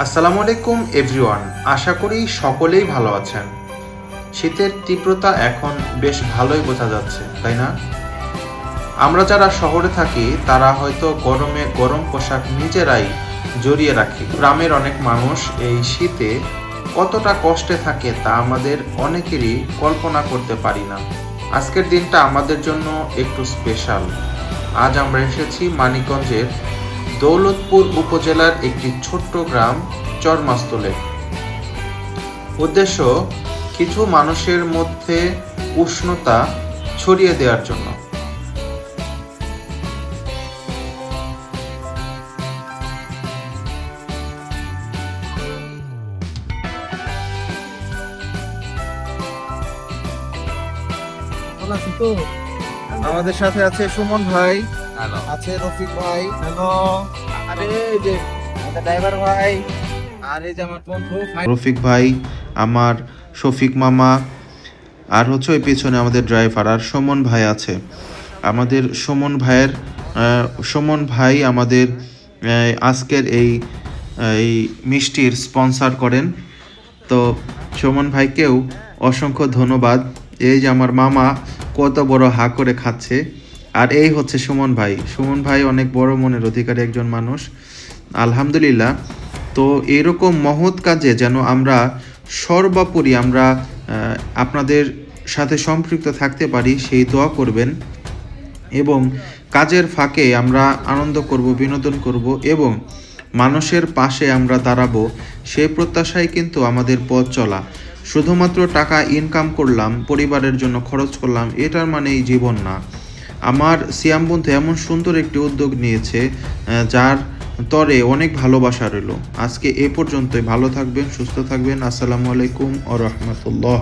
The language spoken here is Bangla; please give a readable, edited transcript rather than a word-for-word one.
আসসালামু আলাইকুম এভরিওয়ান, আশা করি সকলেই ভালো আছেন। শীতের তীব্রতা এখন বেশ ভালোই বোঝা যাচ্ছে, তাই না? আমরা যারা শহরে থাকি তারা হয়তো গরমে গরম পোশাক নিজেরাই জড়িয়ে রাখি। গ্রামের অনেক মানুষ এই শীতে কতটা কষ্টে থাকে তা আমাদের অনেকেরই কল্পনা করতে পারি না। আজকের দিনটা আমাদের জন্য একটু স্পেশাল। আজ আমরা এসেছি মানিকগঞ্জের দৌলতপুর উপজেলার একটি ছোট্ট গ্রাম চরমাস্তলে। উদ্দেশ্য কিছু মানুষের মধ্যে উষ্ণতা ছড়িয়ে দেওয়ার জন্য। আমাদের সাথে আছে সুমন ভাই, আছে রফিক ভাই, হ্যালো, আরে এই যে আমাদের ড্রাইভার ভাই, আর এই যে আমার বন্ধু রফিক ভাই, আমার শফিক মামা, আর হচ্ছে ওই পেছনে আমাদের ড্রাইভার আর সুমন ভাই আছে। আমাদের সুমন ভাই আমাদের আজকের এই এই মিষ্টির স্পন্সর করেন। তো সুমন ভাইকেও অসংখ্য ধন্যবাদ। এই যে আমার মামা কত বড় হা করে খাচ্ছে, আর এই হচ্ছে সুমন ভাই। সুমন ভাই অনেক বড় মনের অধিকারী একজন মানুষ, আলহামদুলিল্লাহ। তো এরকম মহৎ কাজে যেন আমরা সর্বোপরি আমরা আপনাদের সাথে সম্পৃক্ত থাকতে পারি, সেই দোয়া করবেন। এবং কাজের ফাঁকে আমরা আনন্দ করব, বিনোদন করব এবং মানুষের পাশে আমরা দাঁড়াবো, সেই প্রত্যাশায় কিন্তু আমাদের পথ চলা। শুধুমাত্র টাকা ইনকাম করলাম, পরিবারের জন্য খরচ করলাম, এটার মানেই জীবন না। আমার সিয়াম বন্ধু এমন সুন্দর একটি উদ্যোগ নিয়েছে, যার তরে অনেক ভালোবাসা রইল। আজকে এ পর্যন্তই। ভালো থাকবেন, সুস্থ থাকবেন। আসসালামু আলাইকুম ওয়া রাহমাতুল্লাহ।